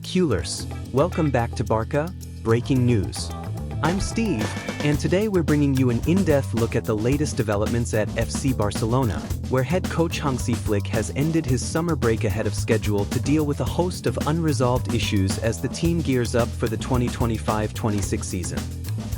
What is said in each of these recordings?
Goalkeepers, welcome back to Barça, Breaking News. I'm Steve, and today we're bringing you an in-depth look at the latest developments at FC Barcelona, where head coach Hansi Flick has ended his summer break ahead of schedule to deal with a host of unresolved issues as the team gears up for the 2025-26 season.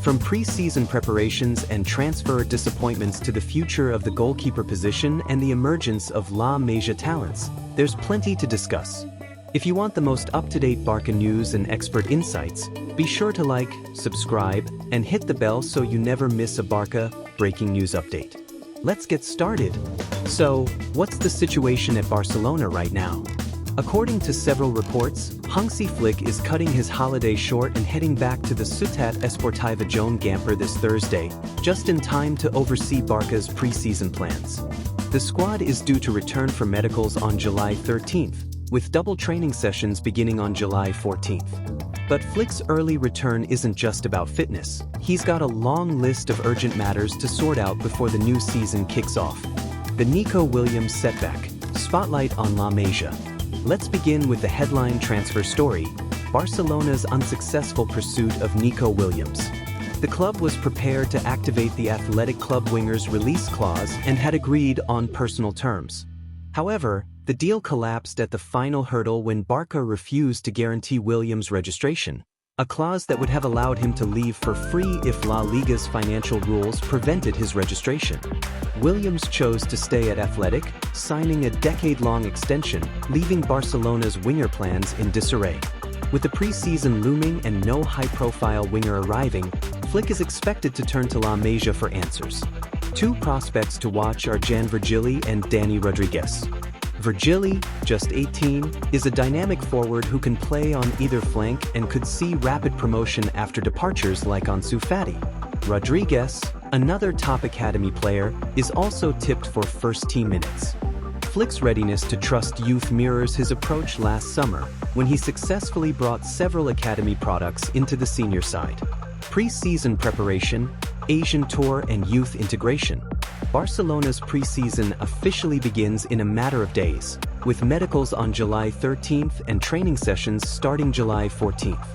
From pre-season preparations and transfer disappointments to the future of the goalkeeper position and the emergence of La Masia talents, there's plenty to discuss. If you want the most up-to-date Barça news and expert insights, be sure to like, subscribe, and hit the bell so you never miss a Barça breaking news update. Let's get started. So, what's the situation at Barcelona right now? According to several reports, Hansi Flick is cutting his holiday short and heading back to the Ciutat Esportiva Joan Gamper this Thursday, just in time to oversee Barça's pre-season plans. The squad is due to return for medicals on July 13th, with double training sessions beginning on July 14th. But Flick's early return isn't just about fitness. He's got a long list of urgent matters to sort out before the new season kicks off. The Nico Williams setback, spotlight on La Masia. Let's begin with the headline transfer story, Barcelona's unsuccessful pursuit of Nico Williams. The club was prepared to activate the athletic club winger's release clause and had agreed on personal terms. However, the deal collapsed at the final hurdle when Barça refused to guarantee Williams' registration, a clause that would have allowed him to leave for free if La Liga's financial rules prevented his registration. Williams chose to stay at Athletic, signing a decade-long extension, leaving Barcelona's winger plans in disarray. With the pre-season looming and no high-profile winger arriving, Flick is expected to turn to La Masia for answers. Two prospects to watch are Jan Virgili and Dani Rodriguez. Virgili, just 18, is a dynamic forward who can play on either flank and could see rapid promotion after departures like Ansu Fati. Rodriguez, another top academy player, is also tipped for first-team minutes. Flick's readiness to trust youth mirrors his approach last summer, when he successfully brought several academy products into the senior side. Pre-season preparation, Asian tour and youth integration. Barcelona's pre-season officially begins in a matter of days, with medicals on July 13th and training sessions starting July 14th.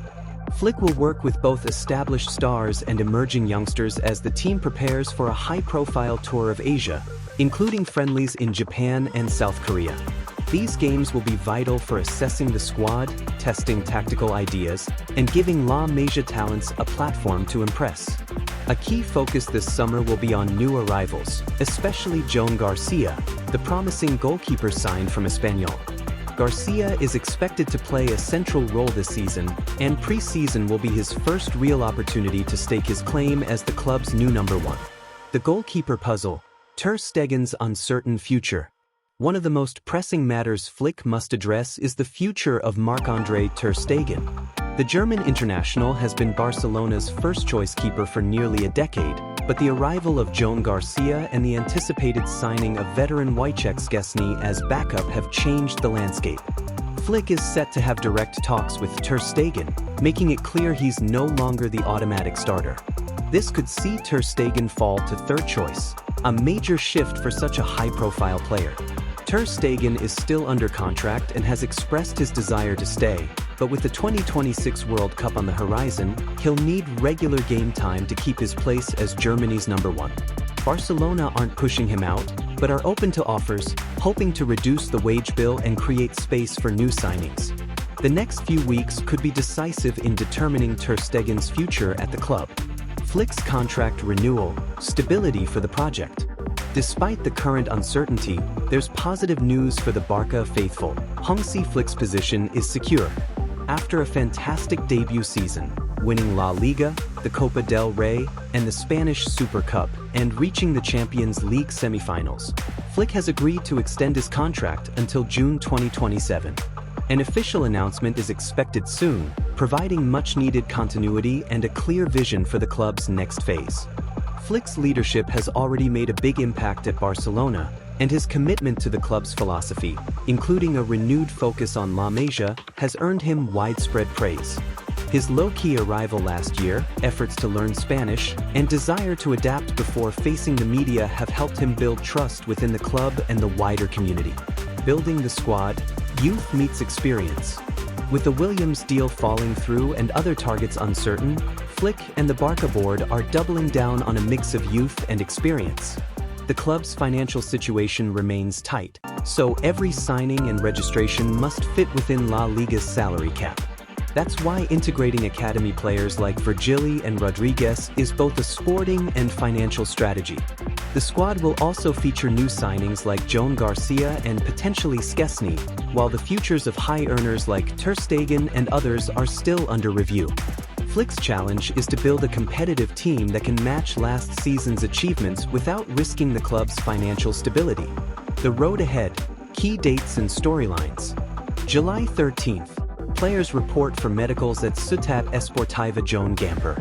Flick will work with both established stars and emerging youngsters as the team prepares for a high-profile tour of Asia, including friendlies in Japan and South Korea. These games will be vital for assessing the squad, testing tactical ideas, and giving La Masia talents a platform to impress. A key focus this summer will be on new arrivals, especially Joan Garcia, the promising goalkeeper signed from Espanyol. Garcia is expected to play a central role this season, and pre-season will be his first real opportunity to stake his claim as the club's new number one. The goalkeeper puzzle, Ter Stegen's uncertain future. One of the most pressing matters Flick must address is the future of Marc-Andre Ter Stegen. The German international has been Barcelona's first-choice keeper for nearly a decade, but the arrival of Joan Garcia and the anticipated signing of veteran Wojciech Szczesny as backup have changed the landscape. Flick is set to have direct talks with Ter Stegen, making it clear he's no longer the automatic starter. This could see Ter Stegen fall to third choice, a major shift for such a high-profile player. Ter Stegen is still under contract and has expressed his desire to stay, but with the 2026 World Cup on the horizon, he'll need regular game time to keep his place as Germany's number one. Barcelona aren't pushing him out, but are open to offers, hoping to reduce the wage bill and create space for new signings. The next few weeks could be decisive in determining Ter Stegen's future at the club. Flick's contract renewal, stability for the project. Despite the current uncertainty, there's positive news for the Barça faithful. Hansi Flick's position is secure. After a fantastic debut season, winning La Liga, the Copa del Rey, and the Spanish Super Cup, and reaching the Champions League semifinals, Flick has agreed to extend his contract until June 2027. An official announcement is expected soon, providing much-needed continuity and a clear vision for the club's next phase. Flick's leadership has already made a big impact at Barcelona, and his commitment to the club's philosophy, including a renewed focus on La Masia, has earned him widespread praise. His low-key arrival last year, efforts to learn Spanish, and desire to adapt before facing the media have helped him build trust within the club and the wider community. Building the squad, youth meets experience. With the Williams deal falling through and other targets uncertain, Flick and the Barça board are doubling down on a mix of youth and experience. The club's financial situation remains tight, so every signing and registration must fit within La Liga's salary cap. That's why integrating academy players like Virgili and Rodriguez is both a sporting and financial strategy. The squad will also feature new signings like Joan Garcia and potentially Szczesny, while the futures of high earners like Ter Stegen and others are still under review. Flick's challenge is to build a competitive team that can match last season's achievements without risking the club's financial stability. The road ahead, key dates and storylines. July 13th. Players report for medicals at Ciutat Esportiva Joan Gamper.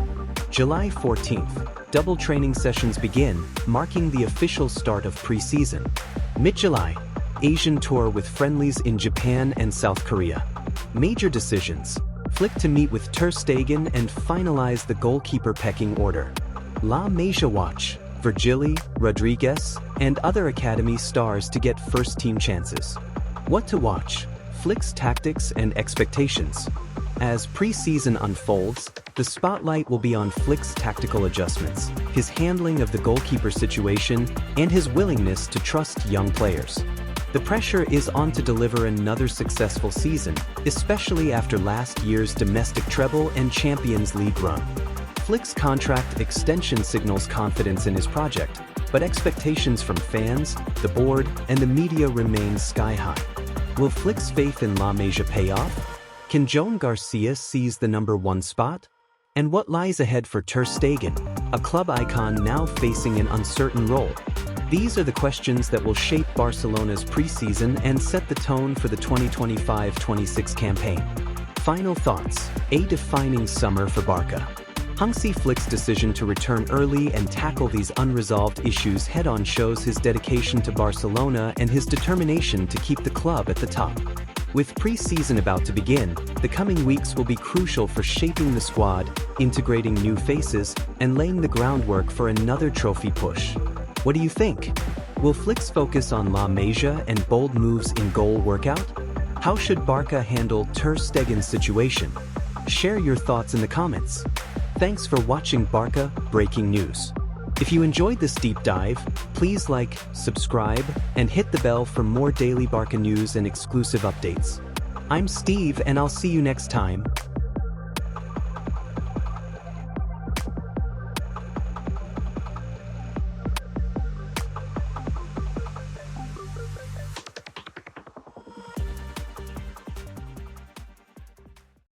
July 14th. Double training sessions begin, marking the official start of preseason. Mid-July. Asian tour with friendlies in Japan and South Korea. Major decisions. Flick to meet with Ter Stegen and finalize the goalkeeper pecking order. La Masia watch. Virgili, Rodriguez, and other academy stars to get first-team chances. What to watch? Flick's tactics and expectations. As preseason unfolds, the spotlight will be on Flick's tactical adjustments, his handling of the goalkeeper situation, and his willingness to trust young players. The pressure is on to deliver another successful season, especially after last year's domestic treble and Champions League run. Flick's contract extension signals confidence in his project, but expectations from fans, the board, and the media remain sky-high. Will Flick's faith in La Masia pay off? Can Joan Garcia seize the #1 spot? And what lies ahead for Ter Stegen, a club icon now facing an uncertain role? These are the questions that will shape Barcelona's preseason and set the tone for the 2025-26 campaign. Final thoughts: a defining summer for Barca. Hansi Flick's decision to return early and tackle these unresolved issues head-on shows his dedication to Barcelona and his determination to keep the club at the top. With preseason about to begin, the coming weeks will be crucial for shaping the squad, integrating new faces, and laying the groundwork for another trophy push. What do you think? Will Flick's focus on La Masia and bold moves in goal work out? How should Barca handle Ter Stegen's situation? Share your thoughts in the comments. Thanks for watching Barca Breaking News. If you enjoyed this deep dive, please like, subscribe, and hit the bell for more daily Barca news and exclusive updates. I'm Steve, and I'll see you next time.